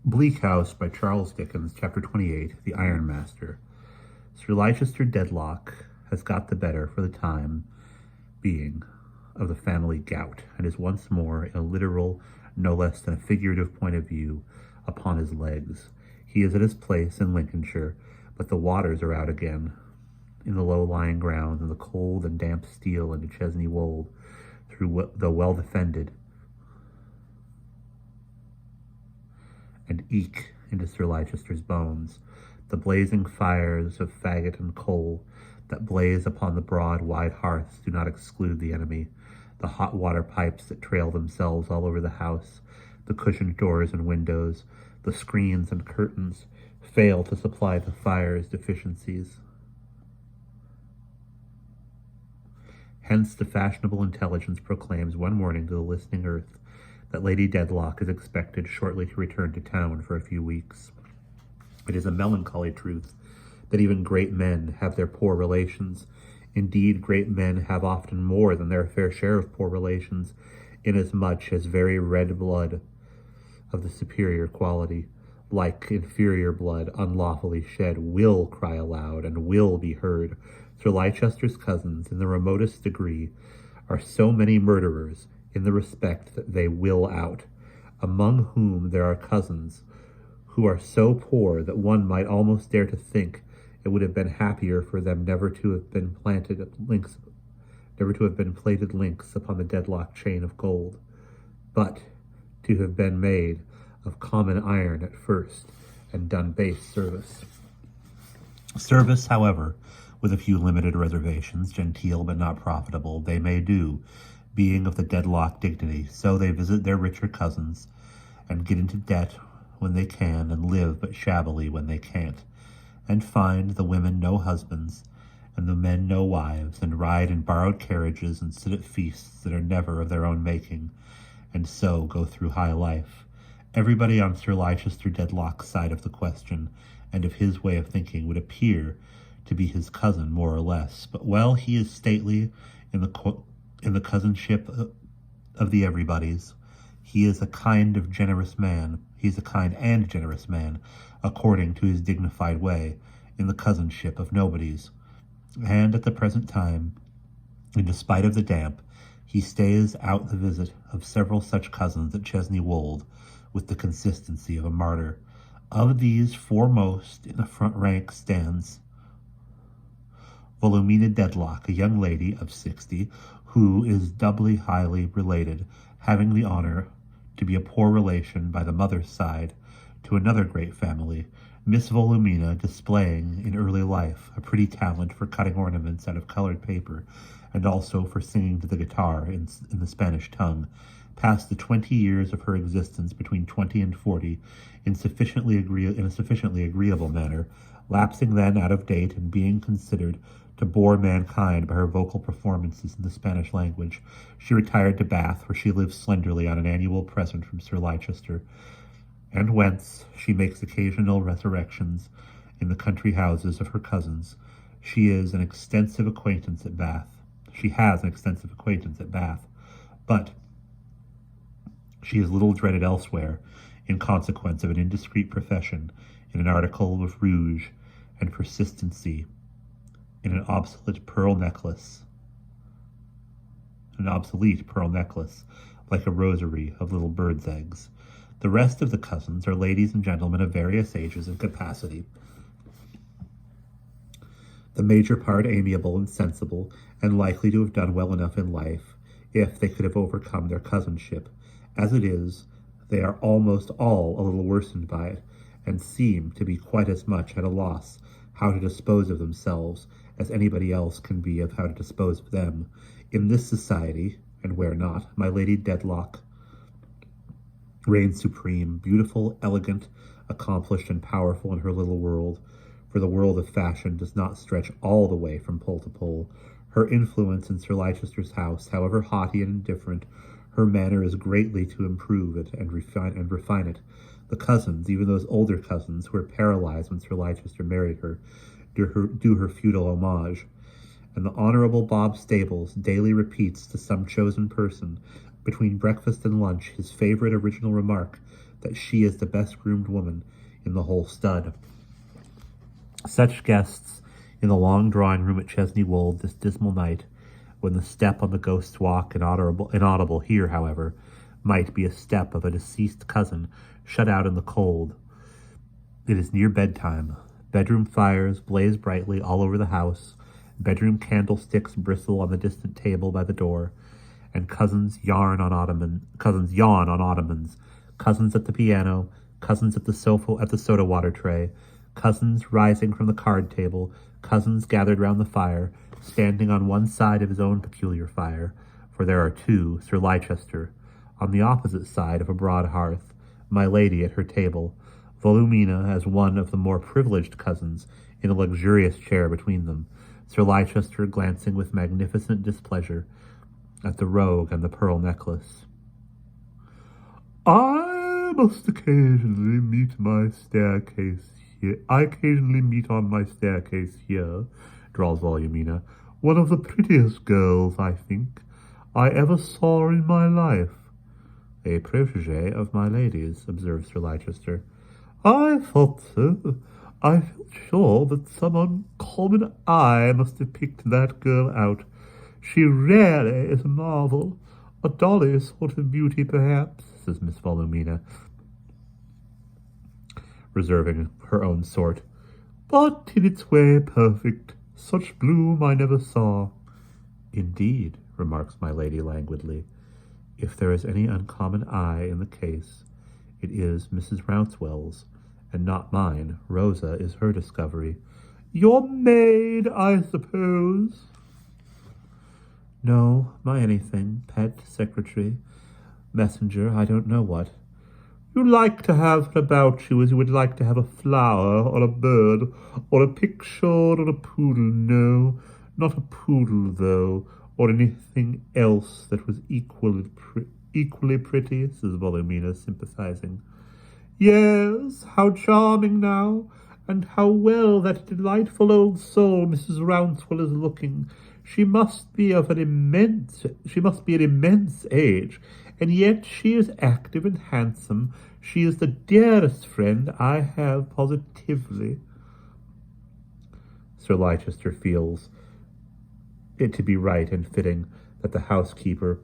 Bleak House by Charles Dickens, Chapter 28, The Iron Master. Sir Leicester Dedlock has got the better, for the time being, of the family gout, and is once more, in a literal, no less than a figurative point of view, upon his legs. He is at his place in Lincolnshire, but the waters are out again, in the low-lying grounds, and the cold and damp steal into Chesney Wold, though well defended, and eke into Sir Leicester's bones. The blazing fires of faggot and coal that blaze upon the broad, wide hearths do not exclude the enemy. The hot water pipes that trail themselves all over the house, the cushioned doors and windows, the screens and curtains, fail to supply the fire's deficiencies. Hence the fashionable intelligence proclaims one morning to the listening earth that Lady Dedlock is expected shortly to return to town for a few weeks. It is a melancholy truth that even great men have their poor relations. Indeed, great men have often more than their fair share of poor relations, inasmuch as very red blood of the superior quality, like inferior blood unlawfully shed, will cry aloud and will be heard. Sir Leicester's cousins, in the remotest degree, are so many murderers in the respect that they will out, among whom there are cousins who are so poor that one might almost dare to think it would have been happier for them never to have been plated links upon the Dedlock chain of gold, but to have been made of common iron at first, and done base service. Service, however, with a few limited reservations, genteel but not profitable, they may do, being of the Dedlock dignity. So they visit their richer cousins, and get into debt when they can, and live but shabbily when they can't, and find the women no husbands, and the men no wives, and ride in borrowed carriages, and sit at feasts that are never of their own making, and so go through high life. Everybody on Sir Leicester Dedlock's side of the question, and of his way of thinking, would appear to be his cousin more or less, but while he is stately in the cousinship of the everybodies, he is a kind and generous man, according to his dignified way, in the cousinship of nobodies. And at the present time, in despite of the damp, he stays out the visit of several such cousins at Chesney Wold with the consistency of a martyr. Of these, foremost in the front rank stands Volumina Dedlock, a young lady of 60, who is doubly highly related, having the honor to be a poor relation by the mother's side to another great family, Miss Volumina displaying in early life a pretty talent for cutting ornaments out of colored paper, and also for singing to the guitar in the Spanish tongue, passed the 20 years of her existence between 20 and 40 in a sufficiently agreeable manner, lapsing then out of date and being considered to bore mankind by her vocal performances in the Spanish language. She retired to Bath, where she lives slenderly on an annual present from Sir Leicester, and whence she makes occasional resurrections in the country houses of her cousins. She has an extensive acquaintance at Bath, but she is little dreaded elsewhere, in consequence of an indiscreet profession in an article of rouge, and persistency in an obsolete pearl necklace, like a rosary of little birds' eggs. The rest of the cousins are ladies and gentlemen of various ages and capacity, the major part amiable and sensible, and likely to have done well enough in life, if they could have overcome their cousinship. As it is, they are almost all a little worsened by it, and seem to be quite as much at a loss how to dispose of themselves as anybody else can be of how to dispose of them. In this society, and where not, my Lady Dedlock reigns supreme, beautiful, elegant, accomplished, and powerful in her little world, for the world of fashion does not stretch all the way from pole to pole. Her influence in Sir Leicester's house, however haughty and indifferent, her manner is greatly to improve it and refine it. The cousins, even those older cousins who were paralyzed when Sir Leicester married her, do her feudal homage, and the Honorable Bob Stables daily repeats to some chosen person between breakfast and lunch, his favorite original remark that she is the best-groomed woman in the whole stud. Such guests in the long drawing-room at Chesney Wold this dismal night, when the step on the Ghost's Walk, inaudible here, however, might be a step of a deceased cousin shut out in the cold. It is near bedtime. Bedroom fires blaze brightly all over the house. Bedroom candlesticks bristle on the distant table by the door, and cousins yawn on ottomans, cousins at the piano, cousins at the soda water tray, cousins rising from the card table, cousins gathered round the fire, standing on one side of his own peculiar fire, for there are two, Sir Leicester, on the opposite side of a broad hearth, my lady at her table, Volumina as one of the more privileged cousins, in a luxurious chair between them, Sir Leicester glancing with magnificent displeasure at the rogue and the pearl necklace. I occasionally meet on my staircase here, drawls Volumina, one of the prettiest girls, I think, I ever saw in my life. A protégé of my lady's, observed Sir Leicester. I thought so. I felt sure that some uncommon eye must have picked that girl out. She really is a marvel. A dolly sort of beauty, perhaps, says Miss Volumina, reserving her own sort, but in its way perfect. Such bloom I never saw. Indeed, remarks my lady languidly. If there is any uncommon eye in the case, it is Mrs. Rouncewell's, and not mine. Rosa is her discovery. Your maid, I suppose? No, my anything, pet, secretary, messenger, I don't know what. You like to have her about you as you would like to have a flower, or a bird, or a picture, or a poodle. No, not a poodle, though, or anything else that was equally pretty, says Volumina, sympathizing. Yes, how charming now, and how well that delightful old soul Mrs. Rouncewell is looking. She must be an immense age, and yet she is active and handsome. She is the dearest friend I have, positively. Sir Leicester feels it to be right and fitting that the housekeeper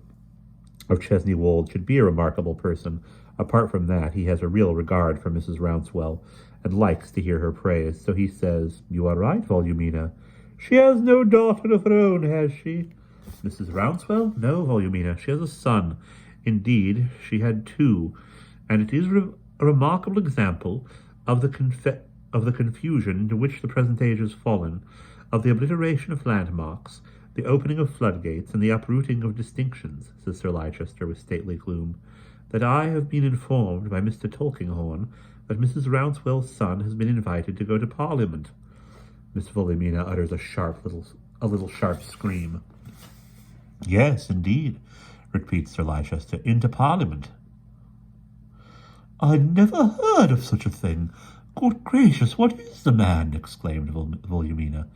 of Chesney Wold should be a remarkable person. Apart from that, he has a real regard for Mrs. Rouncewell, and likes to hear her praised, so he says, You are right, Volumina. She has no daughter of her own, has she? Mrs. Rouncewell? No, Volumina. She has a son. Indeed, she had two, and it is a remarkable example of the confusion into which the present age has fallen, of the obliteration of landmarks, the opening of floodgates, and the uprooting of distinctions, says Sir Leicester with stately gloom, that I have been informed by Mr. Tulkinghorn that Mrs. Rouncewell's son has been invited to go to Parliament. Miss Volumina utters a little sharp scream. Yes, indeed, repeats Sir Leicester, into Parliament. I never heard of such a thing. Good gracious, what is the man? Exclaimed Volumina.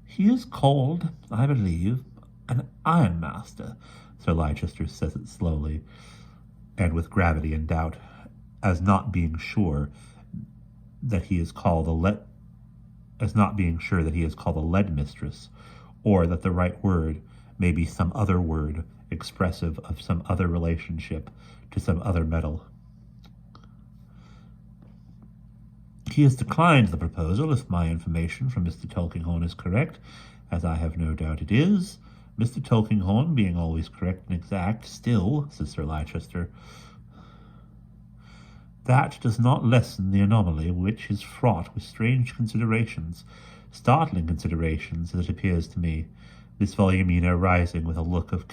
He is called, I believe, an ironmaster. Sir Leicester says it slowly, and with gravity and doubt, as not being sure that he is called a lead mistress, or that the right word may be some other word expressive of some other relationship to some other metal. He has declined the proposal, if my information from Mr. Tulkinghorn is correct, as I have no doubt it is. Mr. Tulkinghorn being always correct and exact, still, says Sir Leicester, that does not lessen the anomaly which is fraught with strange considerations, startling considerations, as it appears to me. Miss Volumina rising with a look of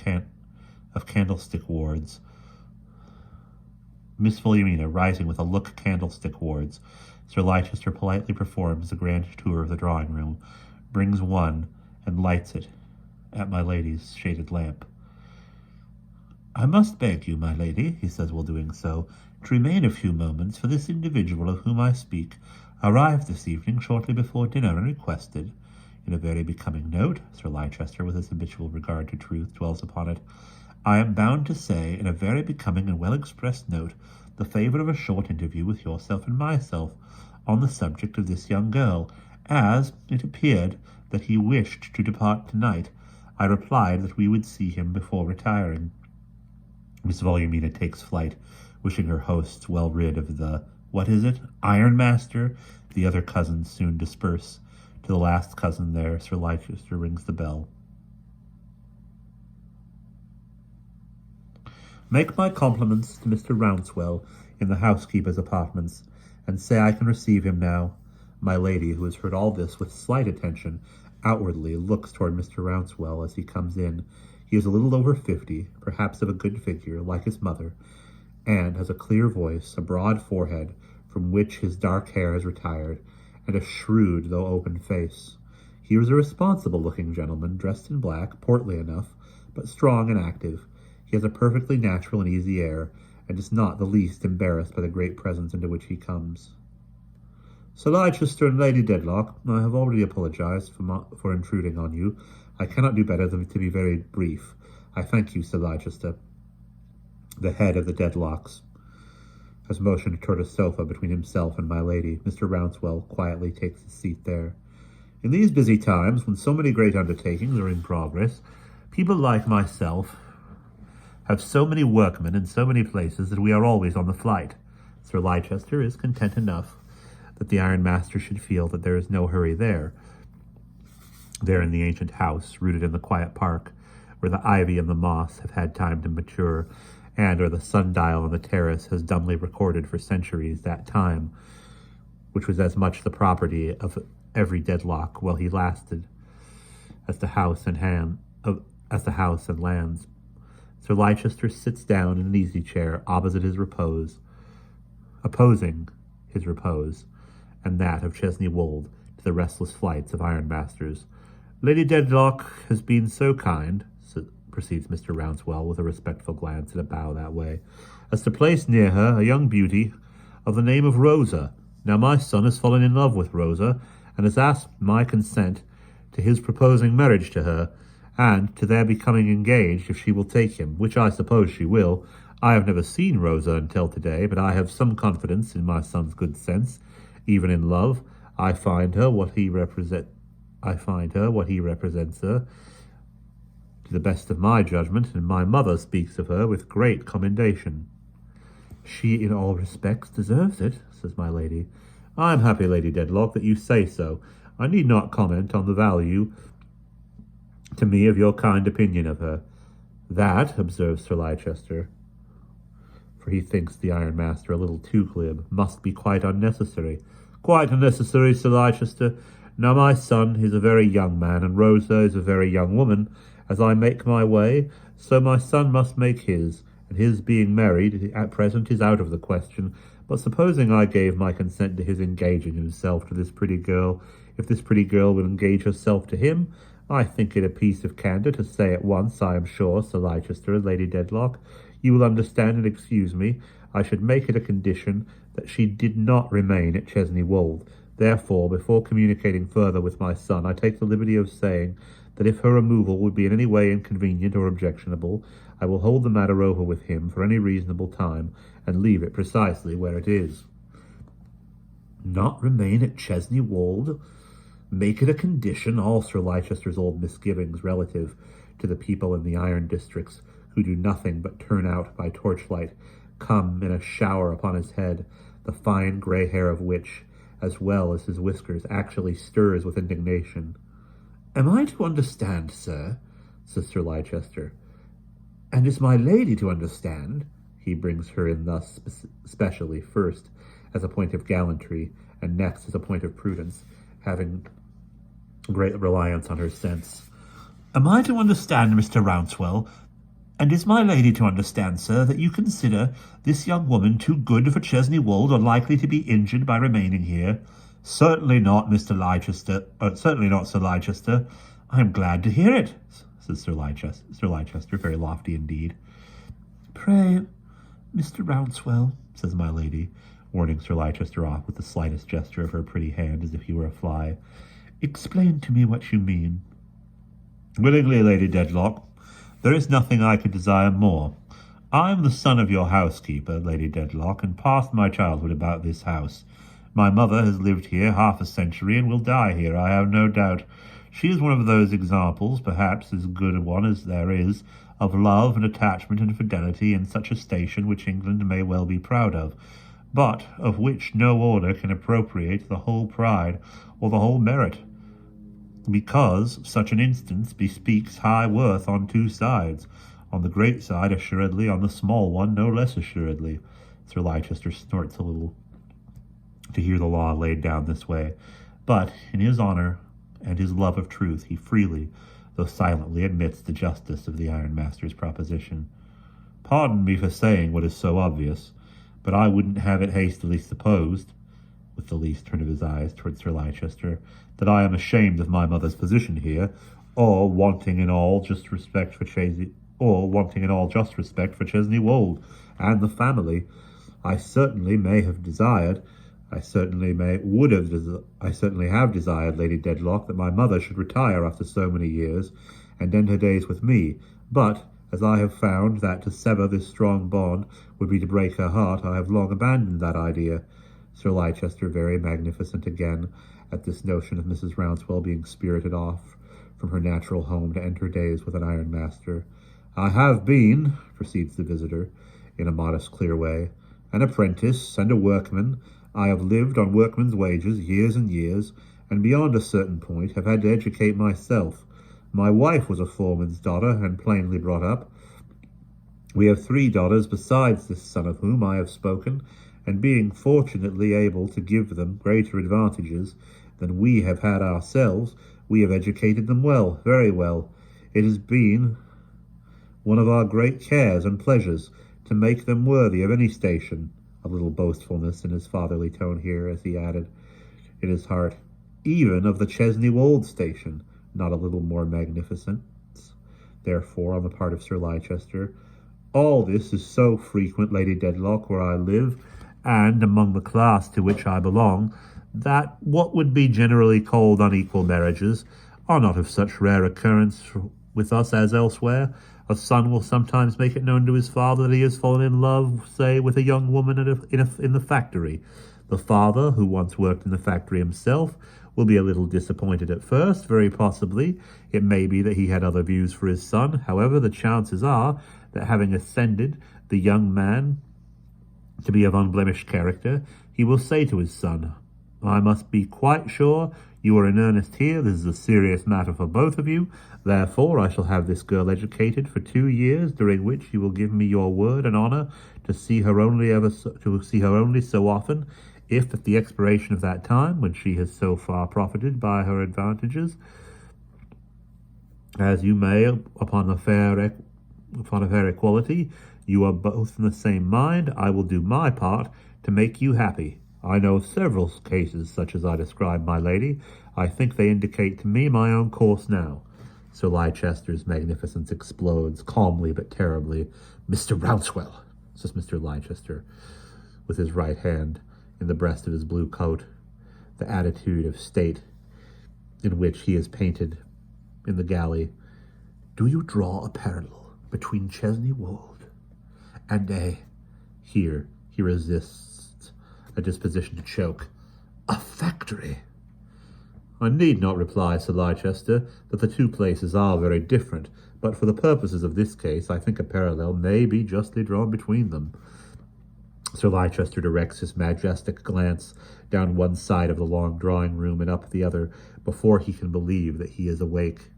candlestick wards. Miss Volumina rising with a look candlestick wards. Sir Leicester politely performs the grand tour of the drawing-room, brings one, and lights it at my lady's shaded lamp. I must beg you, my lady, he says while doing so, to remain a few moments, for this individual of whom I speak arrived this evening shortly before dinner and requested, in a very becoming note, Sir Leicester, with his habitual regard to truth, dwells upon it, I am bound to say, in a very becoming and well-expressed note, the favour of a short interview with yourself and myself on the subject of this young girl, as it appeared that he wished to depart tonight. I replied that we would see him before retiring. Miss Volumina takes flight, wishing her hosts well rid of the, what is it, ironmaster? The other cousins soon disperse. To the last cousin there, Sir Leicester rings the bell. Make my compliments to Mr. Rouncewell in the housekeeper's apartments, and say I can receive him now. My lady, who has heard all this with slight attention, outwardly looks toward Mr. Rouncewell as he comes in. He is a little over 50, perhaps of a good figure, like his mother, and has a clear voice, a broad forehead, from which his dark hair has retired, and a shrewd though open face. He was a responsible-looking gentleman, dressed in black, portly enough, but strong and active. He has a perfectly natural and easy air, and is not the least embarrassed by the great presence into which he comes. Sir Leicester and Lady Dedlock, I have already apologized for intruding on you. I cannot do better than to be very brief. I thank you, Sir Leicester. The head of the Dedlocks has motioned toward a sofa between himself and my lady. Mr. Rouncewell quietly takes his seat there. In these busy times, when so many great undertakings are in progress, people like myself have so many workmen in so many places that we are always on the flight. Sir Leicester is content enough that the ironmaster should feel that there is no hurry there in the ancient house, rooted in the quiet park, where the ivy and the moss have had time to mature, and where the sundial on the terrace has dumbly recorded for centuries that time, which was as much the property of every Dedlock while he lasted, as the house and lands. Sir Leicester sits down in an easy chair opposite his repose, opposing his repose, and that of Chesney Wold, to the restless flights of ironmasters. Lady Dedlock has been so kind, proceeds Mr. Rouncewell with a respectful glance and a bow that way, as to place near her a young beauty of the name of Rosa. Now my son has fallen in love with Rosa, and has asked my consent to his proposing marriage to her, and to their becoming engaged if she will take him, which I suppose she will. I have never seen Rosa until today, but I have some confidence in my son's good sense. Even in love, I find her what he represents her, to the best of my judgment, and my mother speaks of her with great commendation. She in all respects deserves it, says my lady. I am happy, Lady Dedlock, that you say so. I need not comment on the value to me of your kind opinion of her. That, observes Sir Leicester, for he thinks the ironmaster a little too glib, must be quite unnecessary. Quite unnecessary, Sir Leicester. Now my son is a very young man, and Rosa is a very young woman. As I make my way, so my son must make his, and his being married at present is out of the question. But supposing I gave my consent to his engaging himself to this pretty girl, if this pretty girl will engage herself to him, I think it a piece of candour to say at once, I am sure, Sir Leicester and Lady Dedlock, you will understand and excuse me, I should make it a condition that she did not remain at Chesney Wold. Therefore, before communicating further with my son, I take the liberty of saying that if her removal would be in any way inconvenient or objectionable, I will hold the matter over with him for any reasonable time, and leave it precisely where it is. Not remain at Chesney Wold? Make it a condition? All Sir Leicester's old misgivings relative to the people in the iron districts, who do nothing but turn out by torchlight, come in a shower upon his head, the fine grey hair of which, as well as his whiskers, actually stirs with indignation. Am I to understand, sir, says Sir Leicester, and is my lady to understand? He brings her in thus specially, first as a point of gallantry, and next as a point of prudence, having great reliance on her sense. Am I to understand, Mr. Rouncewell, and is my lady to understand, sir, that you consider this young woman too good for Chesney Wold, or likely to be injured by remaining here? Certainly not, Mr. Leicester. Certainly not, Sir Leicester. I am glad to hear it, says Sir Leicester, very lofty indeed. Pray, Mr. Rouncewell, says my lady, warning Sir Leicester off with the slightest gesture of her pretty hand, as if he were a fly, explain to me what you mean. Willingly, Lady Dedlock. There is nothing I could desire more. I am the son of your housekeeper, Lady Dedlock, and passed my childhood about this house. My mother has lived here half a century and will die here, I have no doubt. She is one of those examples, perhaps as good a one as there is, of love and attachment and fidelity in such a station which England may well be proud of, but of which no order can appropriate the whole pride or the whole merit, because such an instance bespeaks high worth on two sides, on the great side assuredly, on the small one no less assuredly. Sir Leicester snorts a little to hear the law laid down this way, but in his honour and his love of truth he freely, though silently, admits the justice of the ironmaster's proposition. Pardon me for saying what is so obvious, but I wouldn't have it hastily supposed, with the least turn of his eyes towards Sir Leicester, that I am ashamed of my mother's position here, or wanting in all just respect for Chesney Wold and the family. I certainly have desired, Lady Dedlock, that my mother should retire after so many years, and end her days with me. But as I have found that to sever this strong bond would be to break her heart, I have long abandoned that idea. Sir Leicester, very magnificent again at this notion of Mrs. Rouncewell being spirited off from her natural home to end her days with an ironmaster. I have been, proceeds the visitor, in a modest, clear way, an apprentice and a workman. I have lived on workmen's wages years and years, and beyond a certain point have had to educate myself. My wife was a foreman's daughter, and plainly brought up. We have 3 daughters besides this son of whom I have spoken, and being fortunately able to give them greater advantages than we have had ourselves, we have educated them well, very well. It has been one of our great cares and pleasures to make them worthy of any station. A little boastfulness in his fatherly tone here, as he added in his heart, even of the Chesney Wold station, not a little more magnificent, therefore, on the part of Sir Leicester. All this is so frequent, Lady Dedlock, where I live, and among the class to which I belong, that what would be generally called unequal marriages are not of such rare occurrence with us as elsewhere. A son will sometimes make it known to his father that he has fallen in love, say, with a young woman in the factory. The father, who once worked in the factory himself, will be a little disappointed at first, very possibly. It may be that he had other views for his son. However, the chances are that, having ascended the young man to be of unblemished character, he will say to his son, I must be quite sure you are in earnest here. This is a serious matter for both of you. Therefore, I shall have this girl educated for 2 years, during which you will give me your word and honour to see her only so often, if at the expiration of that time, when she has so far profited by her advantages, as you may, upon a fair equality, you are both in the same mind, I will do my part to make you happy. I know of several cases such as I described, my lady. I think they indicate to me my own course now. Sir Leicester's magnificence explodes, calmly but terribly. Mr. Rouncewell, says Mr. Leicester, with his right hand in the breast of his blue coat, the attitude of state in which he is painted in the galley. Do you draw a parallel between Chesney Wold and here he resists a disposition to choke, a factory? I need not reply, Sir Leicester, that the two places are very different, but for the purposes of this case, I think a parallel may be justly drawn between them. Sir Leicester directs his majestic glance down one side of the long drawing-room and up the other, before he can believe that he is awake.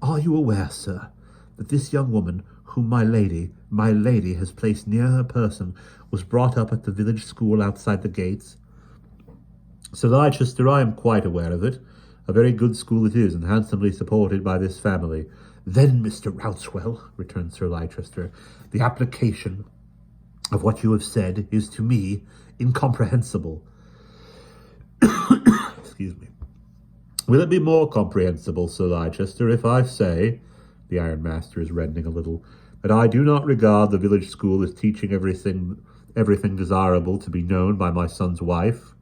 Are you aware, sir, that this young woman, whom my lady has placed near her person, was brought up at the village school outside the gates? Sir Leicester, I am quite aware of it. A very good school it is, and handsomely supported by this family. Then, Mr. Rouncewell, returned Sir Leicester, the application of what you have said is to me incomprehensible. Excuse me. Will it be more comprehensible, Sir Leicester, if I say, the ironmaster is reddening a little, that I do not regard the village school as teaching everything desirable to be known by my son's wife?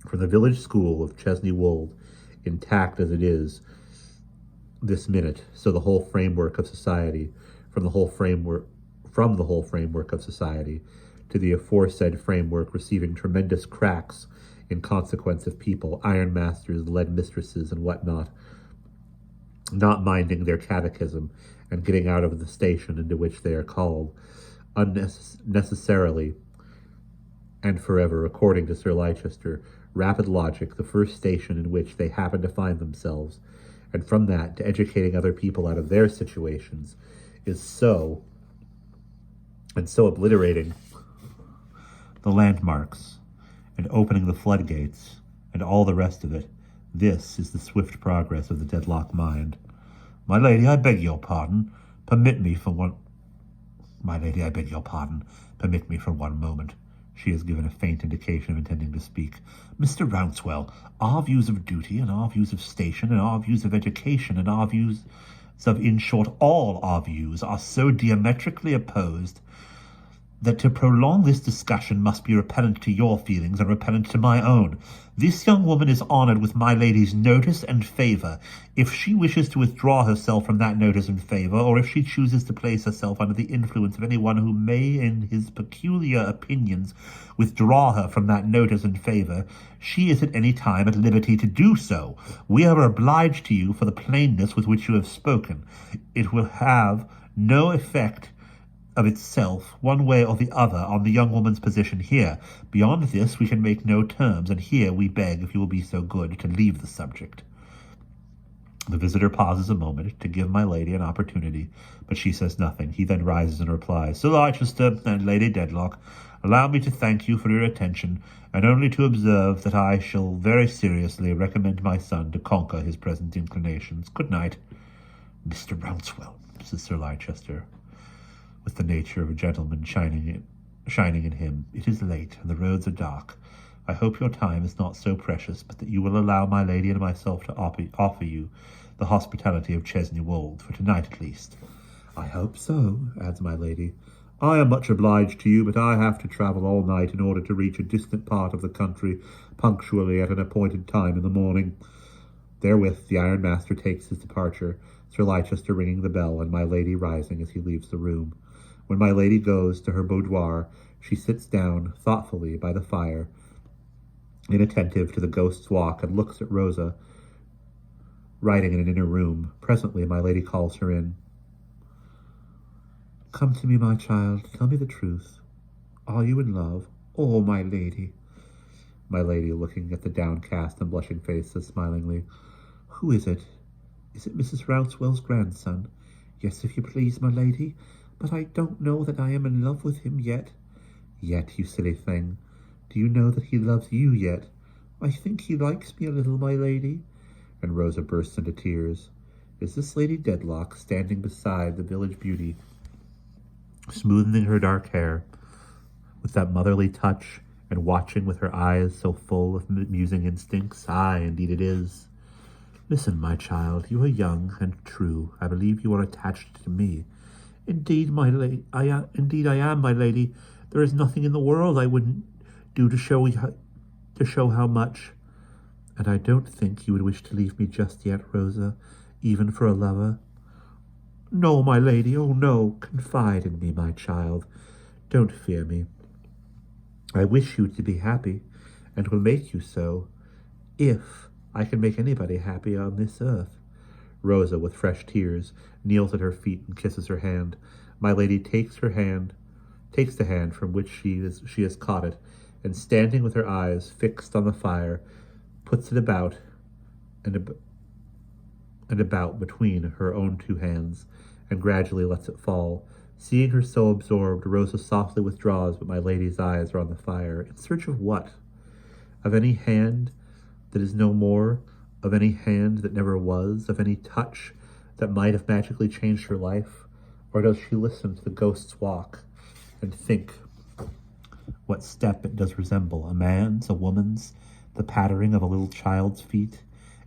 For the village school of Chesney Wold, intact as it is, this minute, so the whole framework of society, from the whole framework of society, to the aforesaid framework receiving tremendous cracks in consequence of people, iron masters, lead mistresses, and whatnot, not minding their catechism and getting out of the station into which they are called, unnecessarily and forever, according to Sir Leicester, rapid logic, the first station in which they happen to find themselves, and from that to educating other people out of their situations, is so obliterating the landmarks and opening the floodgates and all the rest of it. This is the swift progress of the deadlock mind. My lady, I beg your pardon. Permit me for one... My lady, I beg your pardon. Permit me for one moment. She has given a faint indication of intending to speak. Mr. Rouncewell, our views of duty and our views of station and our views of education and our views of, in short, all our views are so diametrically opposed that to prolong this discussion must be repellent to your feelings and repellent to my own. This young woman is honoured with my lady's notice and favour. If she wishes to withdraw herself from that notice and favour, or if she chooses to place herself under the influence of anyone who may, in his peculiar opinions, withdraw her from that notice and favour, she is at any time at liberty to do so. We are obliged to you for the plainness with which you have spoken. It will have no effect of itself, one way or the other, on the young woman's position here. Beyond this, we can make no terms, and here we beg, if you will be so good, to leave the subject. The visitor pauses a moment to give my lady an opportunity, but she says nothing. He then rises and replies, Sir Leicester and Lady Dedlock, allow me to thank you for your attention, and only to observe that I shall very seriously recommend my son to conquer his present inclinations. Good night. Mr. Rouncewell, says Sir Leicester, with the nature of a gentleman shining in him. It is late, and the roads are dark. I hope your time is not so precious, but that you will allow my lady and myself to offer you the hospitality of Chesney Wold, for tonight at least. I hope so, adds my lady. I am much obliged to you, but I have to travel all night in order to reach a distant part of the country punctually at an appointed time in the morning. Therewith the ironmaster takes his departure, Sir Leicester ringing the bell, and my lady rising as he leaves the room. When my lady goes to her boudoir, she sits down thoughtfully by the fire, inattentive to the ghost's walk, and looks at Rosa, writing in an inner room. Presently my lady calls her in. Come to me, my child, tell me the truth. Are you in love? Oh, my lady. My lady, looking at the downcast and blushing face, says smilingly, Who is it? Is it Mrs. Rouncewell's grandson? Yes, if you please, my lady, but I don't know that I am in love with him yet. Yet, you silly thing. Do you know that he loves you yet? I think he likes me a little, my lady. And Rosa bursts into tears. Is this Lady Dedlock standing beside the village beauty, smoothing her dark hair with that motherly touch, and watching with her eyes so full of musing instincts? Aye, indeed it is. Listen, my child, you are young and true. I believe you are attached to me. Indeed, my lady, I am, my lady. There is nothing in the world I wouldn't do to show how much. And I don't think you would wish to leave me just yet, Rosa, even for a lover. No, my lady, oh no, confide in me, my child. Don't fear me. I wish you to be happy, and will make you so, if I can make anybody happy on this earth. Rosa, with fresh tears, kneels at her feet and kisses her hand. My lady takes the hand from which she has caught it, and standing with her eyes fixed on the fire, puts it about between her own two hands, and gradually lets it fall. Seeing her so absorbed, Rosa softly withdraws, but my lady's eyes are on the fire. In search of what? Of any hand that is no more, of any hand that never was, of any touch that might have magically changed her life? Or does she listen to the ghost's walk and think what step it does resemble, a man's, a woman's, the pattering of a little child's feet,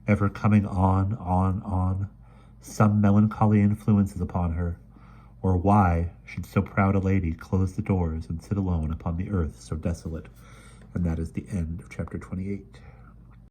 ever coming on? Some melancholy influence is upon her. Or why should so proud a lady close the doors and sit alone upon the earth so desolate? And that is the end of chapter 28.